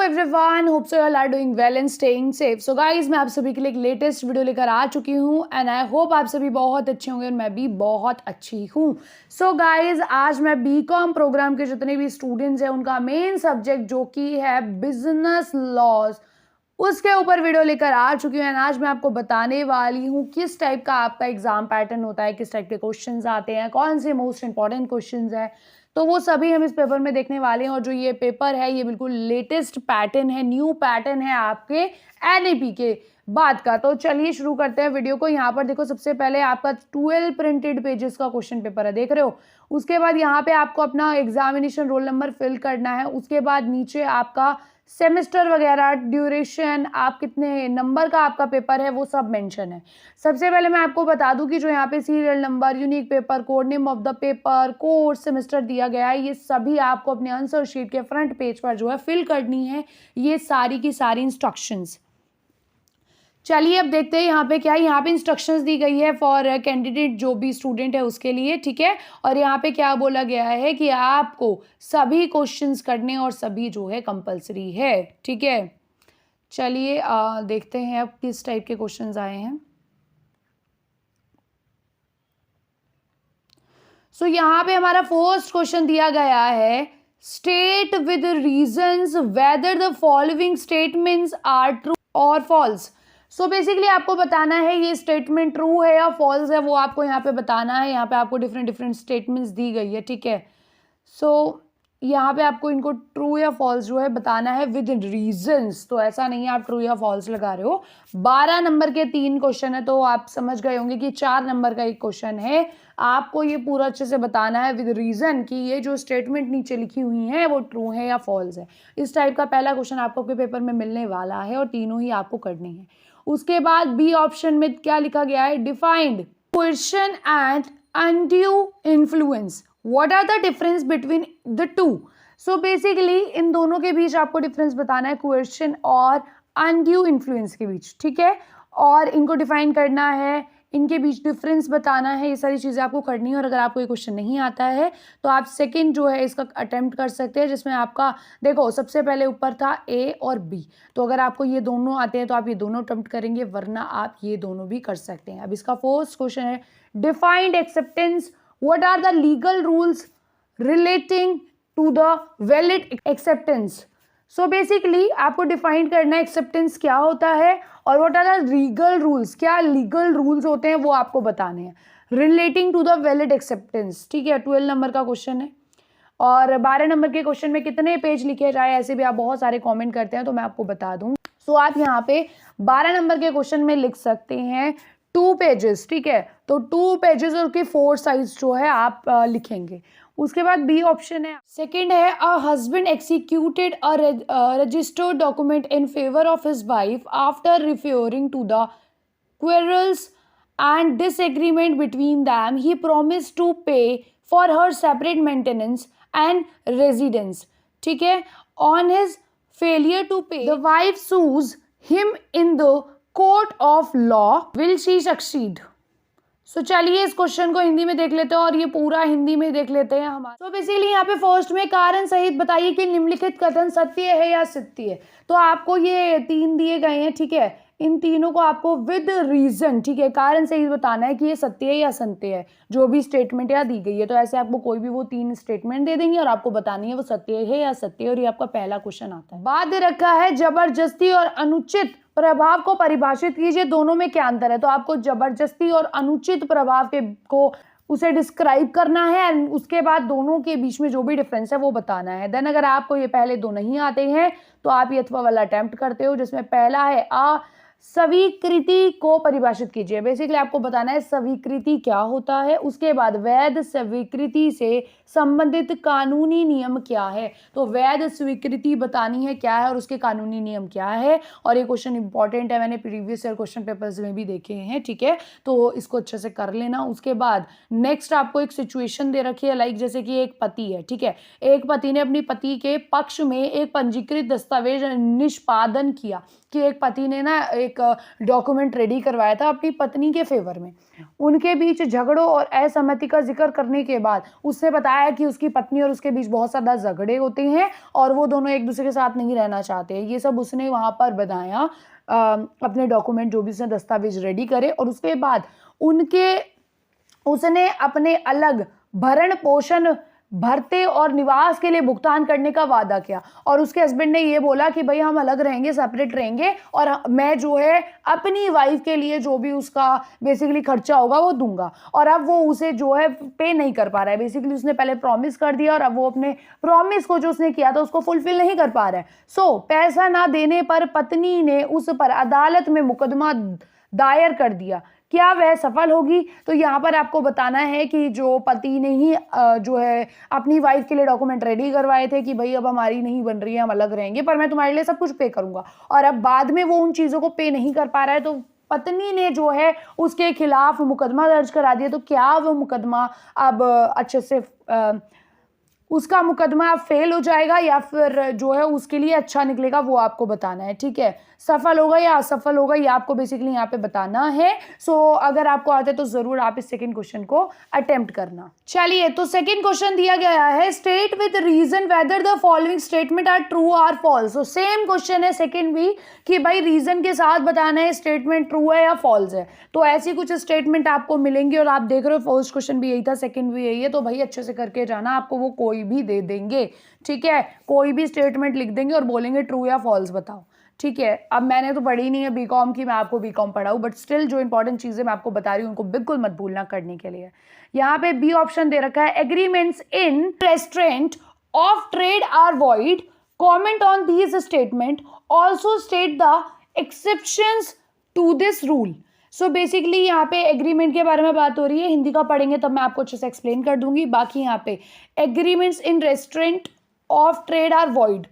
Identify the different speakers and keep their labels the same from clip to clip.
Speaker 1: Everyone, hope so all are doing well and staying safe. So guys, मैं आप सभी के लिए एक लेटेस्ट वीडियो लेकर आ चुकी हूँ एंड आई होप आप सभी बहुत अच्छे होंगे और मैं भी बहुत अच्छी हूँ। सो गाइस, आज मैं बीकॉम प्रोग्राम के जितने भी स्टूडेंट्स हैं उनका मेन सब्जेक्ट जो कि है बिजनेस लॉज, उसके ऊपर वीडियो लेकर आ चुकी हूँ एंड आज मैं आपको बताने वाली हूँ किस टाइप का आपका एग्जाम पैटर्न होता है, किस टाइप के क्वेश्चंस आते हैं, कौन से मोस्ट इंपॉर्टेंट क्वेश्चंस हैं, तो वो सभी हम इस पेपर में देखने वाले हैं। और जो ये पेपर है ये बिल्कुल लेटेस्ट पैटर्न है, न्यू पैटर्न है आपके एनईपी के बाद का। तो चलिए शुरू करते हैं वीडियो को। यहाँ पर देखो, सबसे पहले आपका 12 प्रिंटेड पेजेस का क्वेश्चन पेपर है, देख रहे हो। उसके बाद यहाँ पे आपको अपना एग्जामिनेशन रोल नंबर फिल करना है। उसके बाद नीचे आपका सेमेस्टर वगैरह, ड्यूरेशन, आप कितने नंबर का आपका पेपर है वो सब मेंशन है। सबसे पहले मैं आपको बता दूं कि जो यहाँ पे serial number, unique paper code, name of the paper, course, semester दिया गया है, ये सभी आपको अपने आंसर शीट के फ्रंट पेज पर जो है फिल करनी है, ये सारी की सारी इंस्ट्रक्शंस। चलिए अब देखते हैं यहाँ पे क्या है। यहाँ पे इंस्ट्रक्शंस दी गई है फॉर कैंडिडेट, जो भी स्टूडेंट है उसके लिए, ठीक है। और यहाँ पे क्या बोला गया है कि आपको सभी क्वेश्चंस करने और सभी जो है कंपलसरी है, ठीक है। चलिए देखते हैं अब किस टाइप के क्वेश्चंस आए हैं। सो यहाँ पे हमारा फर्स्ट क्वेश्चन दिया गया है, state with reasons whether the following statements are true और फॉल्स। सो बेसिकली आपको बताना है ये स्टेटमेंट ट्रू है या फॉल्स है, वो आपको यहाँ पे बताना है। यहाँ पे आपको डिफरेंट डिफरेंट स्टेटमेंट्स दी गई है, ठीक है। सो यहाँ पे आपको इनको ट्रू या फॉल्स जो है बताना है विद रीजंस। तो ऐसा नहीं है आप ट्रू या फॉल्स लगा रहे हो। 12 नंबर के 3 क्वेश्चन है, तो आप समझ गए होंगे कि 4 नंबर का एक क्वेश्चन है। आपको ये पूरा अच्छे से बताना है विद रीजन कि ये जो स्टेटमेंट नीचे लिखी हुई है वो ट्रू है या फॉल्स है। इस टाइप का पहला क्वेश्चन आपको आपके पेपर में मिलने वाला है और तीनों ही आपको करने हैं। उसके बाद बी ऑप्शन में क्या लिखा गया है, defined question and undue influence, what are the difference between the two. So basically इन दोनों के बीच आपको डिफरेंस बताना है, क्वेश्चन और अनड्यू इन्फ्लुएंस के बीच, ठीक है। और इनको डिफाइन करना है, इनके बीच डिफरेंस बताना है, ये सारी चीज़ें आपको करनी है। और अगर आपको ये क्वेश्चन नहीं आता है तो आप सेकंड जो है इसका अटेम्प्ट कर सकते हैं, जिसमें आपका देखो सबसे पहले ऊपर था ए और बी। तो अगर आपको ये दोनों आते हैं तो आप ये दोनों अटेम्प्ट करेंगे, वरना आप ये दोनों भी कर सकते हैं। अब इसका फर्स्ट क्वेश्चन है, defined acceptance, what are the legal rules relating to the valid acceptance. So basically आपको डिफाइन करना है एक्सेप्टेंस क्या होता है और what are the legal rules, क्या लीगल रूल्स होते हैं वो आपको बताने हैं relating to the valid acceptance, ठीक है। 12 नंबर का क्वेश्चन है। और 12 नंबर के क्वेश्चन में कितने पेज लिखे जाए, ऐसे भी आप बहुत सारे कमेंट करते हैं तो मैं आपको बता दूं। सो आप यहाँ पे 12 नंबर के क्वेश्चन में लिख सकते हैं 2 पेजेस, ठीक है। तो 2 पेजेस और के 4 साइज जो है आप लिखेंगे। उसके बाद बी ऑप्शन है, सेकंड है, a husband executed a registered document in favour of his wife after referring to the quarrels and disagreement between them, he promised to pay for her separate maintenance and residence, ठीक है। On his failure to pay, the wife sues him in the court of law. Will she succeed? सो चलिए इस question को हिंदी में देख लेते हैं और ये पूरा हिंदी में देख लेते हैं हमारा। तो बेसिकली यहाँ पे फर्स्ट में कारण सहित बताइए कि निम्नलिखित कथन सत्य है या असत्य है। तो आपको ये 3 दिए गए हैं, ठीक है। इन तीनों को आपको विद रीजन, ठीक है, कारण सहित बताना है कि ये सत्य है या असत्य है, जो भी स्टेटमेंट यहाँ दी गई है। तो ऐसे आपको कोई भी वो 3 स्टेटमेंट दे देंगे और आपको बतानी है वो सत्य है या असत्य है। और ये आपका पहला क्वेश्चन आता है। बाद रखा है, जबरदस्ती और अनुचित प्रभाव को परिभाषित कीजिए, दोनों में क्या अंतर है। तो आपको जबरदस्ती और अनुचित प्रभाव के को उसे डिस्क्राइब करना है एंड उसके बाद दोनों के बीच में जो भी डिफरेंस है वो बताना है। देन अगर आपको ये पहले 2 नहीं आते हैं तो आप ये अथवा वाला अटेम्प्ट करते हो, जिसमें पहला है अ स्वीकृति को परिभाषित कीजिए। बेसिकली आपको बताना है स्वीकृति क्या होता है। उसके बाद वैध स्वीकृति से संबंधित कानूनी नियम क्या है। तो वैध स्वीकृति बतानी है क्या है और उसके कानूनी नियम क्या है। और ये क्वेश्चन इंपॉर्टेंट है, मैंने प्रीवियस ईयर क्वेश्चन पेपर्स में भी देखे हैं, ठीक है। तो इसको अच्छे से कर लेना। उसके बाद नेक्स्ट आपको एक सिचुएशन दे रखी है, लाइक जैसे कि एक पति है, ठीक है। एक पति ने अपनी पति के पक्ष में एक पंजीकृत दस्तावेज निष्पादन किया कि एक पति ने ना एक एक डॉक्यूमेंट रेडी करवाया था अपनी पत्नी के फेवर में। उनके बीच झगड़ों और असहमति का जिक्र करने के बाद उसने बताया कि उसकी पत्नी और उसके बीच बहुत ज़्यादा झगड़े होते हैं और वो दोनों एक दूसरे के साथ नहीं रहना चाहते। ये सब उसने वहाँ पर बताया, अपने डॉक्यूमेंट जो भी उसने दस्तावेज रेडी करे। और उसके बाद उसने अपने अलग भरण पोषण भत्ते और निवास के लिए भुगतान करने का वादा किया और उसके हस्बैंड ने ये बोला कि भाई हम अलग रहेंगे, सेपरेट रहेंगे और मैं जो है अपनी वाइफ के लिए जो भी उसका बेसिकली खर्चा होगा वो दूंगा। और अब वो उसे जो है पे नहीं कर पा रहा है। बेसिकली उसने पहले प्रॉमिस कर दिया और अब वो अपने प्रॉमिस को जो उसने किया था उसको फुलफिल नहीं कर पा रहा है। सो पैसा ना देने पर पत्नी ने उस पर अदालत में मुकदमा दायर कर दिया। क्या वह सफल होगी? तो यहाँ पर आपको बताना है कि जो पति ने ही जो है अपनी वाइफ के लिए डॉक्यूमेंट रेडी करवाए थे कि भाई अब हमारी नहीं बन रही है, हम अलग रहेंगे, पर मैं तुम्हारे लिए सब कुछ पे करूंगा। और अब बाद में वो उन चीज़ों को पे नहीं कर पा रहा है तो पत्नी ने जो है उसके खिलाफ मुकदमा दर्ज करा दिया। तो क्या वो मुकदमा अब अच्छे से उसका मुकदमा फेल हो जाएगा या फिर जो है उसके लिए अच्छा निकलेगा, वो आपको बताना है। ठीक है, सफल होगा या असफल होगा ये आपको बेसिकली यहाँ पे बताना है। सो अगर आपको आता है तो जरूर आप इस सेकंड क्वेश्चन को अटेम्प्ट करना। चलिए, तो सेकंड क्वेश्चन दिया गया है, state with reason whether the following statement are true और फॉल्स। तो सेम क्वेश्चन है सेकंड भी कि भाई रीजन के साथ बताना है स्टेटमेंट ट्रू है या फॉल्स है। तो ऐसी कुछ स्टेटमेंट आपको मिलेंगी और आप देख रहे हो फर्स्ट क्वेश्चन भी यही था, सेकंड भी यही है। तो भाई अच्छे से करके जाना, आपको वो कोई भी दे देंगे। ठीक है, कोई भी स्टेटमेंट लिख देंगे और बोलेंगे ट्रू या फॉल्स बताओ। ठीक है, अब मैंने तो पढ़ी नहीं है बीकॉम की, मैं आपको बीकॉम पढ़ाऊँ, बट स्टिल जो इंपॉर्टेंट चीज़ें मैं आपको बता रही हूँ उनको बिल्कुल मत भूलना करने के लिए। यहाँ पे बी ऑप्शन दे रखा है, agreements in restraint of trade are void, comment on these statement, also state the exceptions to this rule. So basically यहाँ पे एग्रीमेंट के बारे में बात हो रही है, हिंदी का पढ़ेंगे तब मैं आपको अच्छे से एक्सप्लेन कर दूंगी। बाकी यहाँ पे agreements in restraint of trade are void,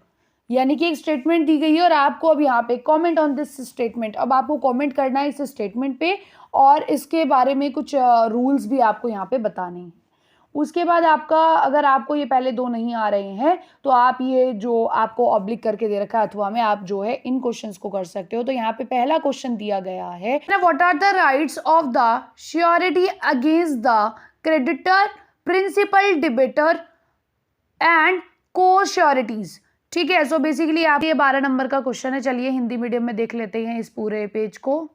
Speaker 1: यानी कि एक स्टेटमेंट दी गई है और आपको अब यहाँ पे कमेंट ऑन दिस स्टेटमेंट, अब आपको कमेंट करना है इस स्टेटमेंट पे और इसके बारे में कुछ रूल्स भी आपको यहाँ पे बताने हैं। उसके बाद आपका, अगर आपको ये पहले दो नहीं आ रहे हैं तो आप ये जो आपको ऑब्लिक करके दे रखा है अथवा में, आप जो है इन क्वेश्चंस को कर सकते हो। तो यहाँ पे पहला क्वेश्चन दिया गया है, what are the rights of the surety against the creditor, principal, debtor and co sureties. ठीक है, सो बेसिकली आप ये 12 नंबर का क्वेश्चन है। चलिए हिंदी मीडियम में देख लेते हैं इस पूरे पेज को।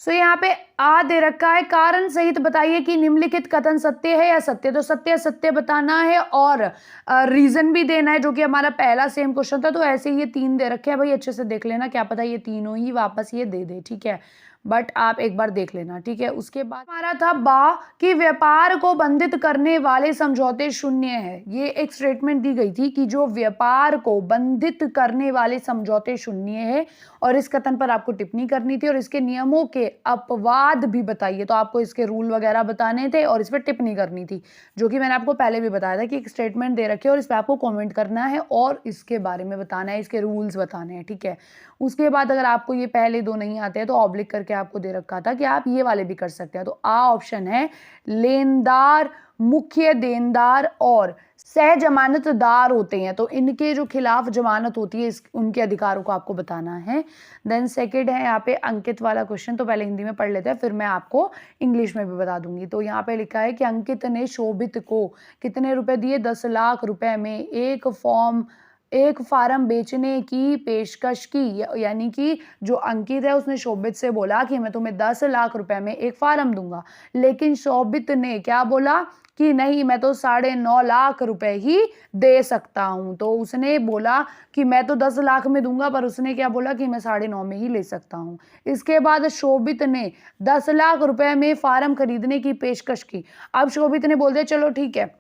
Speaker 1: सो यहाँ पे आ दे रखा है, कारण सहित बताइए कि निम्नलिखित कथन सत्य है या सत्य। तो सत्य सत्य बताना है और रीजन भी देना है, जो कि हमारा पहला सेम क्वेश्चन था। तो ऐसे ही ये 3 दे रखे हैं भाई, अच्छे से देख लेना, क्या पता ये तीनों ही वापस ये दे दे। ठीक है, बट आप एक बार देख लेना। ठीक है, उसके बाद हमारा था बा कि व्यापार को बंधित करने वाले समझौते शून्य है। ये एक स्टेटमेंट दी गई थी कि जो व्यापार को बंधित करने वाले समझौते शून्य है और इस कथन पर आपको टिप्पणी करनी थी और इसके नियमों के अपवाद भी बताइए। तो आपको इसके रूल वगैरह बताने थे और इस पर टिप्पणी करनी थी, जो कि मैंने आपको पहले भी बताया था कि एक स्टेटमेंट दे रखे और इस पर आपको कॉमेंट करना है और इसके बारे में बताना है, इसके रूल्स बताने हैं। ठीक है, उसके बाद अगर आपको ये पहले दो नहीं आते हैं तो ऑब्लिक करके आपको दे रखा था कि आप ये वाले भी कर सकते हैं। तो आ ऑप्शन है, लेनदार, मुख्य देनदार और सह जमानतदार होते हैं, तो इनके जो खिलाफ जमानत होती है उनके अधिकारों को आपको बताना है। देन सेकेंड है यहाँ पे अंकित वाला क्वेश्चन, तो पहले हिंदी में पढ़ लेते हैं फिर मैं आपको इंग्लिश में भी बता दूंगी। तो यहाँ पे लिखा है कि अंकित ने शोभित को कितने रुपए दिए, 10 लाख रुपए में एक फार्म बेचने की पेशकश की। यानी कि जो अंकित है उसने शोभित से बोला कि मैं तुम्हें 10 लाख रुपए में एक फार्म दूंगा, लेकिन शोभित ने क्या बोला कि नहीं, मैं तो 9.5 लाख रुपए ही दे सकता हूं। तो उसने बोला कि मैं तो 10 लाख में दूंगा, पर उसने क्या बोला कि मैं 9.5 में ही ले सकता हूं। इसके बाद शोभित ने 10 लाख रुपए में फार्म खरीदने की पेशकश की। अब शोभित ने बोल दिया चलो ठीक है,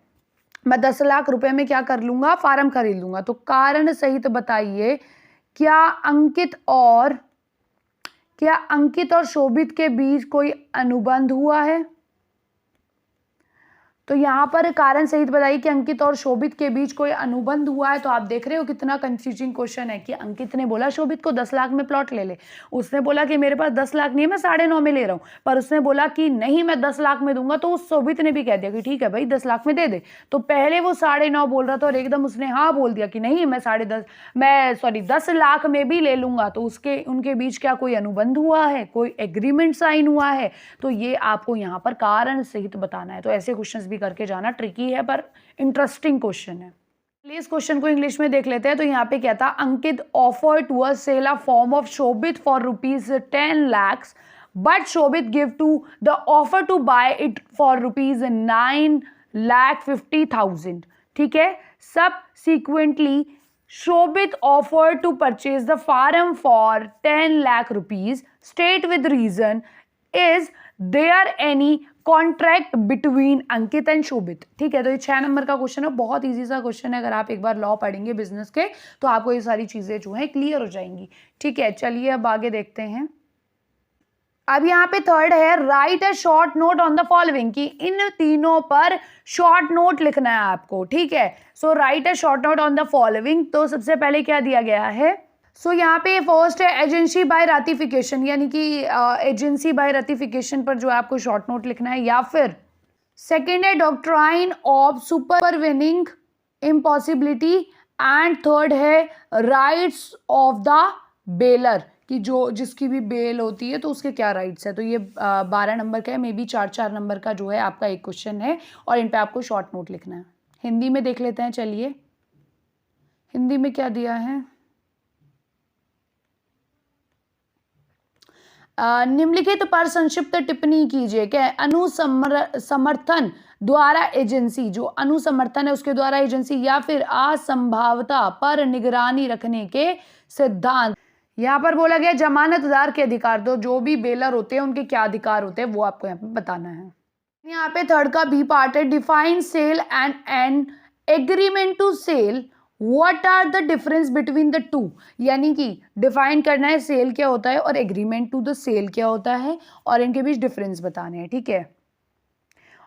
Speaker 1: मैं 10 लाख रुपए में क्या कर लूंगा, फार्म खरीद लूंगा। तो कारण सहित बताइए, क्या अंकित और शोभित के बीच कोई अनुबंध हुआ है? तो यहाँ पर कारण सहित बताइए कि अंकित और शोभित के बीच कोई अनुबंध हुआ है। तो आप देख रहे हो कितना कंफ्यूजिंग क्वेश्चन है कि अंकित ने बोला शोभित को 10 लाख में प्लॉट ले ले, उसने बोला कि मेरे पास 10 लाख नहीं है, मैं 9.5 में ले रहा हूँ, पर उसने बोला कि नहीं मैं 10 लाख में दूंगा, तो उस शोभित ने भी कह दिया कि ठीक है भाई 10 लाख में दे दे। तो पहले वो 9.5 बोल रहा था और एकदम उसने हाँ बोल दिया कि नहीं मैं 10 लाख में भी ले लूंगा। तो उनके बीच क्या कोई अनुबंध हुआ है, कोई एग्रीमेंट साइन हुआ है? तो ये आपको यहाँ पर कारण सहित बताना है। तो ऐसे क्वेश्चंस भी करके जाना, ट्रिकी है पर इंटरेस्टिंग क्वेश्चन है। इस क्वेश्चन को इंग्लिश में देख लेते हैं। तो यहाँ पे क्या था, Ankit offer to a sale a form of Shobhit for ₹10 lakhs, but Shobhit give to the offer to buy it for ₹9,50,000। ठीक है, subsequently Shobit offered to purchase the farm for 10 lakh rupees. State with reason. Is there any contract between Ankit and Shobit? ठीक है, तो ये 6 number का question है, बहुत easy सा क्वेश्चन है। अगर आप एक बार लॉ पढ़ेंगे बिजनेस के तो आपको ये सारी चीजें जो है क्लियर हो जाएंगी। ठीक है, चलिए अब आगे देखते हैं। अब यहाँ पे थर्ड है, right a short note on the following, कि इन तीनों पर शॉर्ट नोट लिखना है आपको। ठीक है, so write a short note on the following. तो सबसे पहले क्या दिया गया है, सो यहाँ पे फर्स्ट है एजेंसी बाय राटिफिकेशन, यानी कि एजेंसी बाय राटिफिकेशन पर जो है आपको शॉर्ट नोट लिखना है। या फिर सेकेंड है doctrine of supervening impossibility, and third है राइट्स ऑफ द बेलर, कि जिसकी भी बेल होती है तो उसके क्या राइट्स है। तो ये 12 नंबर का है, मे बी 4 नंबर का जो है आपका एक क्वेश्चन है और इन पे आपको शॉर्ट नोट लिखना है। हिंदी में देख लेते हैं, चलिए हिंदी में क्या दिया है। निम्नलिखित पर संक्षिप्त टिप्पणी कीजिए कि अनुसमर्थन द्वारा एजेंसी, जो अनुसमर्थन है उसके द्वारा एजेंसी, या फिर असंभावता पर निगरानी रखने के सिद्धांत। यहाँ पर बोला गया जमानतदार के अधिकार, तो जो भी बेलर होते हैं उनके क्या अधिकार होते हैं वो आपको यहाँ पे बताना है। यहाँ पे थर्ड का बी पार्ट है, define sale and an agreement to sell, what are the difference between the two, यानी कि डिफाइन करना है सेल क्या होता है और एग्रीमेंट टू द सेल क्या होता है और इनके बीच डिफरेंस बताने हैं। ठीक है,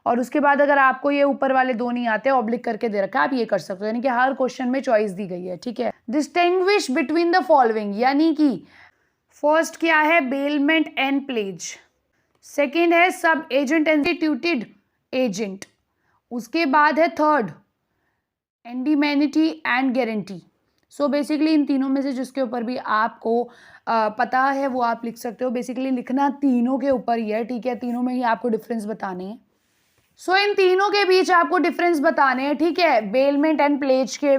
Speaker 1: और उसके बाद अगर आपको ये ऊपर वाले दो नहीं आते, ऑब्लिक करके दे रखा है, आप ये कर सकते हो, यानी कि हर क्वेश्चन में चॉइस दी गई है। ठीक है, डिस्टिंग्विश बिटवीन द फॉलोइंग, यानी कि फर्स्ट क्या है, बेलमेंट एंड प्लेज, सेकेंड है सब एजेंट इंस्टीट्यूटेड एजेंट, उसके बाद है third indemnity and guarantee. So basically इन तीनों में से जिसके ऊपर भी आपको पता है वो आप लिख सकते हो। बेसिकली लिखना तीनों के ऊपर ही है। ठीक है, तीनों में ही आपको डिफरेंस बताने हैं। सो इन तीनों के बीच आपको डिफरेंस बताने हैं। ठीक है, बेलमेंट एंड प्लेज के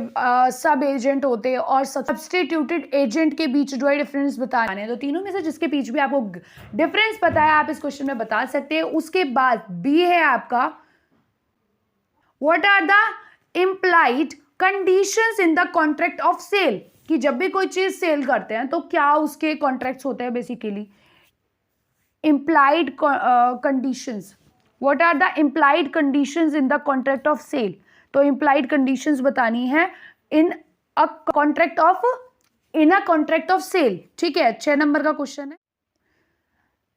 Speaker 1: सब एजेंट होते हैं और सब्सटीट्यूटेड एजेंट के बीच जो है डिफरेंस बताने हैं। तो तीनों में से जिसके बीच भी आपको डिफरेंस पता है आप इस क्वेश्चन में बता सकते हैं। उसके बाद बी है आपका, what are the implied conditions in the contract of sale, कि जब भी कोई चीज सेल करते हैं तो क्या उसके कॉन्ट्रैक्ट्स होते हैं। Basically implied conditions, what are the implied conditions in the contract of sale, तो इम्प्लाइड कंडीशंस बतानी है in a contract of sale. ठीक है, 6 नंबर का क्वेश्चन है।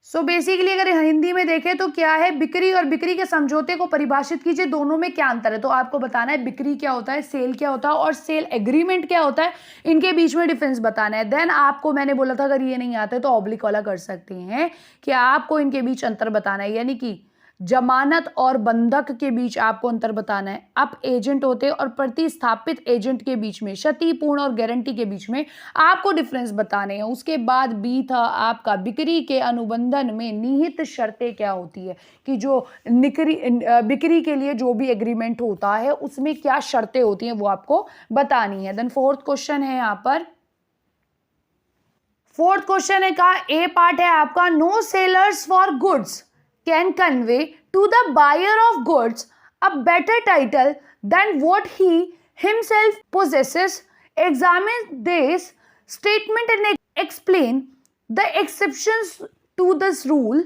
Speaker 1: सो बेसिकली अगर हिंदी में देखें तो क्या है, बिक्री और बिक्री के समझौते को परिभाषित कीजिए, दोनों में क्या अंतर है। तो आपको बताना है बिक्री क्या होता है, सेल क्या होता है और सेल एग्रीमेंट क्या होता है, इनके बीच में डिफरेंस बताना है। देन आपको मैंने बोला था अगर ये नहीं आता है तो ऑब्लिक वाला कर सकते हैं कि आपको इनके बीच अंतर बताना है, यानी कि जमानत और बंधक के बीच आपको अंतर बताना है। अप एजेंट होते हैं और प्रतिस्थापित एजेंट के बीच में, क्षतिपूर्ण और गारंटी के बीच में आपको डिफरेंस बताने हैं। उसके बाद बी था आपका, बिक्री के अनुबंधन में निहित शर्तें क्या होती है, कि जो बिक्री के लिए जो भी एग्रीमेंट होता है उसमें क्या शर्तें होती हैं वो आपको बतानी है। देन फोर्थ क्वेश्चन है यहाँ पर, फोर्थ क्वेश्चन है का ए पार्ट है आपका, no sellers for goods can convey to the buyer of goods a better title than what he himself possesses. Examine this statement and explain the exceptions to this rule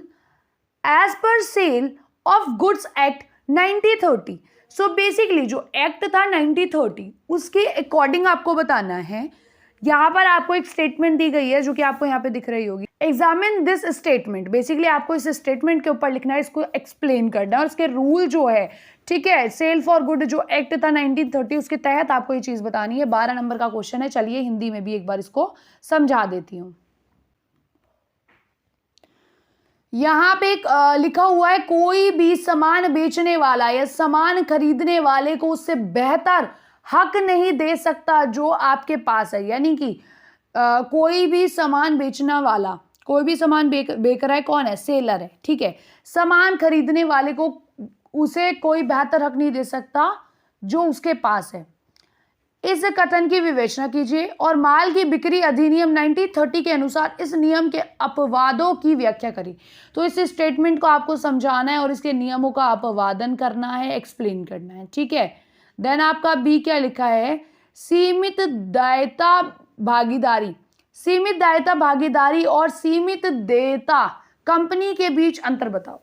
Speaker 1: as per Sale of Goods Act 1930. So basically जो act था 1930 उसके according आपको बताना है यहाँ पर आपको एक स्टेटमेंट दी गई है जो कि आपको यहाँ पे दिख रही होगी। एग्जामिन दिस स्टेटमेंट, बेसिकली आपको इस स्टेटमेंट के ऊपर लिखना है, इसको एक्सप्लेन करना है और इसके रूल जो है, ठीक है, सेल फॉर गुड जो एक्ट था 1930 उसके तहत आपको ये चीज बतानी है। 12 नंबर का क्वेश्चन है। चलिए हिंदी में भी एक बार इसको समझा देती हूँ। यहाँ पे एक लिखा हुआ है, कोई भी सामान बेचने वाला या सामान खरीदने वाले को उससे बेहतर हक नहीं दे सकता जो आपके पास है। यानी कि कोई भी सामान बेचने वाला, कोई भी सामान बेच रहा है, कौन है? सेलर है, ठीक है। सामान खरीदने वाले को उसे कोई बेहतर हक नहीं दे सकता जो उसके पास है। इस कथन की विवेचना कीजिए और माल की बिक्री अधिनियम 1930 के अनुसार इस नियम के अपवादों की व्याख्या करें। तो इस स्टेटमेंट को आपको समझाना है और इसके नियमों का अपवादन करना है, एक्सप्लेन करना है, ठीक है। देन आपका बी क्या लिखा है? सीमित दायित्व भागीदारी। सीमित दायित्व भागीदारी और सीमित देयता कंपनी के बीच अंतर बताओ।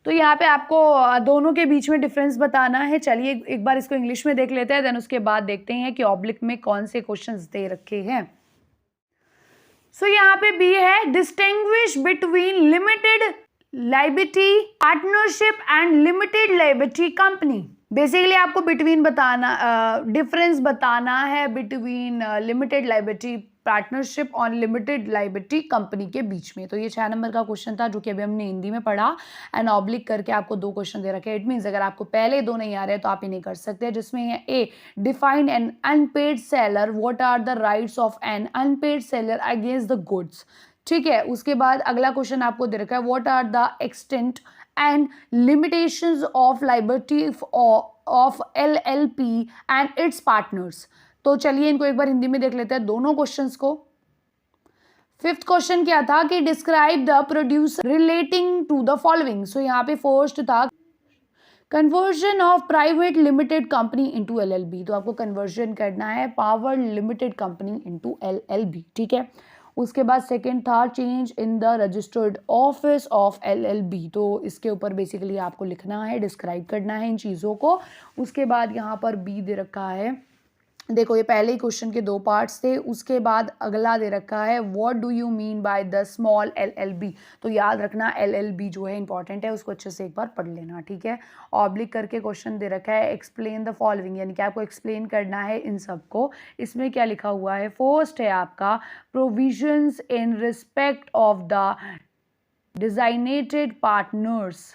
Speaker 1: तो यहाँ पे आपको दोनों के बीच में डिफरेंस बताना है। चलिए एक बार इसको इंग्लिश में देख लेते हैं, देन उसके बाद देखते हैं कि ऑब्लिक में कौन से क्वेश्चंस दे रखे हैं। सो यहाँ पे बी है, distinguish between limited liability partnership and limited liability company. Basically आपको बिटवीन बताना, डिफरेंस बताना है बिटवीन लिमिटेड लायबिलिटी पार्टनरशिप और लिमिटेड लायबिलिटी कंपनी के बीच में। तो ये 6 नंबर का क्वेश्चन था जो कि अभी हमने हिंदी में पढ़ा एंड ऑब्लिक करके आपको 2 क्वेश्चन दे रखे हैं। इट मीन्स अगर आपको पहले 2 नहीं आ रहे तो आप इन्हें कर सकते हैं, जिसमें है A, define an unpaid seller, what are the rights of an unpaid seller against the goods, ठीक है। उसके बाद अगला क्वेश्चन आपको दे रखा है, what are the extent and limitations of liability of LLP and its partners. तो चलिए इनको एक बार हिंदी में देख लेते हैं दोनों क्वेश्चंस को। 5th क्वेश्चन क्या था कि describe the produce relating to the following. So यहाँ पे फर्स्ट था conversion of private limited company into LLB। तो आपको कन्वर्जन करना है power limited company into LLB, ठीक है। उसके बाद सेकंड था change in the registered office of LLB। तो इसके ऊपर बेसिकली आपको लिखना है, डिस्क्राइब करना है इन चीज़ों को। उसके बाद यहाँ पर बी दे रखा है, देखो ये पहले ही क्वेश्चन के 2 पार्ट्स थे। उसके बाद अगला दे रखा है, what do you mean by the small LLB। तो याद रखना LLB जो है इंपॉर्टेंट है, उसको अच्छे से एक बार पढ़ लेना, ठीक है। ऑब्लिक करके क्वेश्चन दे रखा है, एक्सप्लेन द फॉलोइंग, यानी कि आपको एक्सप्लेन करना है इन सब को। इसमें क्या लिखा हुआ है? फर्स्ट है आपका provisions in respect of the designated partners.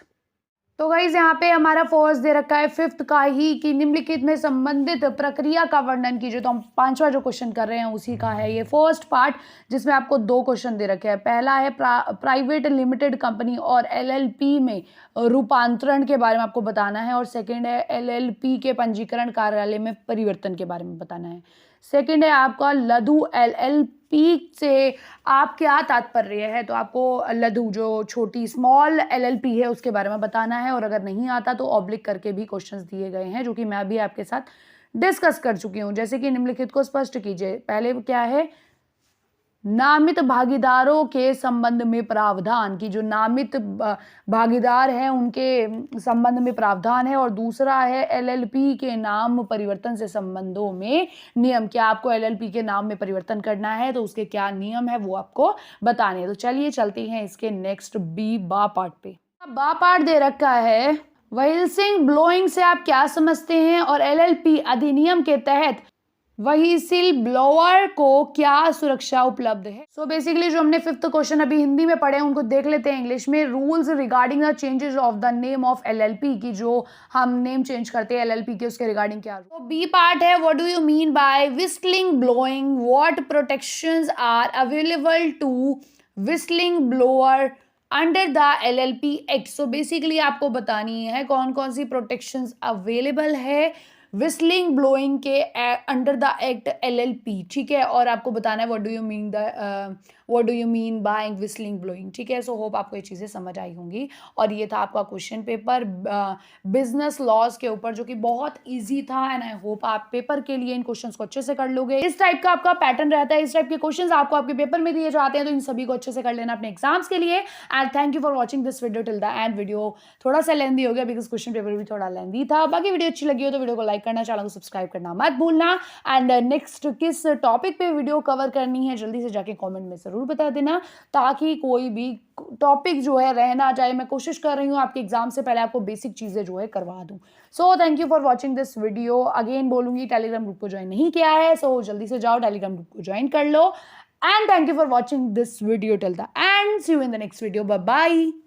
Speaker 1: तो गाइस यहाँ पे हमारा फर्स्ट दे रखा है 5th का ही कि निम्नलिखित में संबंधित प्रक्रिया का वर्णन कीजिए। तो हम 5वां जो क्वेश्चन कर रहे हैं उसी का है ये फर्स्ट पार्ट, जिसमें आपको 2 क्वेश्चन दे रखे हैं। पहला है प्राइवेट लिमिटेड कंपनी और LLP में रूपांतरण के बारे में आपको बताना है, और सेकेंड है LLP के पंजीकरण कार्यालय में परिवर्तन के बारे में बताना है। सेकेंड है आपका लघु LLP से आप क्या तात्पर्य है। तो आपको लघु जो छोटी स्मॉल LLP है उसके बारे में बताना है, और अगर नहीं आता तो ऑब्लिक करके भी क्वेश्चंस दिए गए हैं जो कि मैं अभी आपके साथ डिस्कस कर चुकी हूँ। जैसे कि निम्नलिखित को स्पष्ट कीजिए। पहले क्या है, नामित भागीदारों के संबंध में प्रावधान की, जो नामित भागीदार हैं उनके संबंध में प्रावधान है। और दूसरा है LLP के नाम परिवर्तन से संबंधों में नियम। क्या आपको LLP के नाम में परिवर्तन करना है तो उसके क्या नियम है वो आपको बताने हैं। तो चलिए चलते हैं इसके नेक्स्ट बा पार्ट पे। बा पार्ट दे रखा है, व्हीसिल ब्लोइंग से आप क्या समझते हैं और LLP अधिनियम के तहत व्हीसिल ब्लोअर को क्या सुरक्षा उपलब्ध है। सो बेसिकली जो हमने 5th क्वेश्चन अभी हिंदी में पढ़े हैं उनको देख लेते हैं इंग्लिश में। Rules regarding the changes of the name of LLP की, जो हम नेम चेंज करते हैं LLP के, उसके रिगार्डिंग क्या। तो बी पार्ट है, what do you mean by whistling blowing, what protections are available to whistling blower under the LLP act. So basically आपको बतानी है कौन कौन सी प्रोटेक्शंस अवेलेबल है व्हिस्टलिंग ब्लोइंग के अंडर द एक्ट LLP, ठीक है। और आपको बताना है what do you mean by whistling blowing, ठीक है। सो होप आपको ये चीज़ें समझ आई होंगी। और ये था आपका क्वेश्चन पेपर बिजनेस लॉज के ऊपर, जो कि बहुत इजी था एंड आई होप आप पेपर के लिए इन क्वेश्चंस को अच्छे से कर लोगे। इस टाइप का आपका पैटर्न रहता है, इस टाइप के क्वेश्चंस आपको आपके पेपर में दिए जाते हैं, तो इन सभी को अच्छे से कर लेना अपने एग्जाम्स के लिए। And thank you for watching this video till the end. Video थोड़ा सा लेंदी हो गया बिकॉज क्वेश्चन पेपर भी थोड़ा लेंदी था। बाकी वीडियो अच्छी लगी हो तो वीडियो को लाइक करना, चैनल को सब्सक्राइब करना मत भूलना। एंड नेक्स्ट किस टॉपिक पे वीडियो कवर करनी है जल्दी से जाके कमेंट में ज़रूर बता देना, ताकि कोई भी टॉपिक जो है रह ना जाए। मैं कोशिश कर रही हूँ आपके एग्जाम से पहले आपको बेसिक चीज़ें जो है करवा दूँ। So thank you for watching this video. Again बोलूँगी, टेलीग्राम ग्रुप को ज्वाइन नहीं किया है सो जल्दी से जाओ टेलीग्राम ग्रुप को ज्वाइन कर लो। And thank you for watching this video till the end. See you in the next video. Bye bye.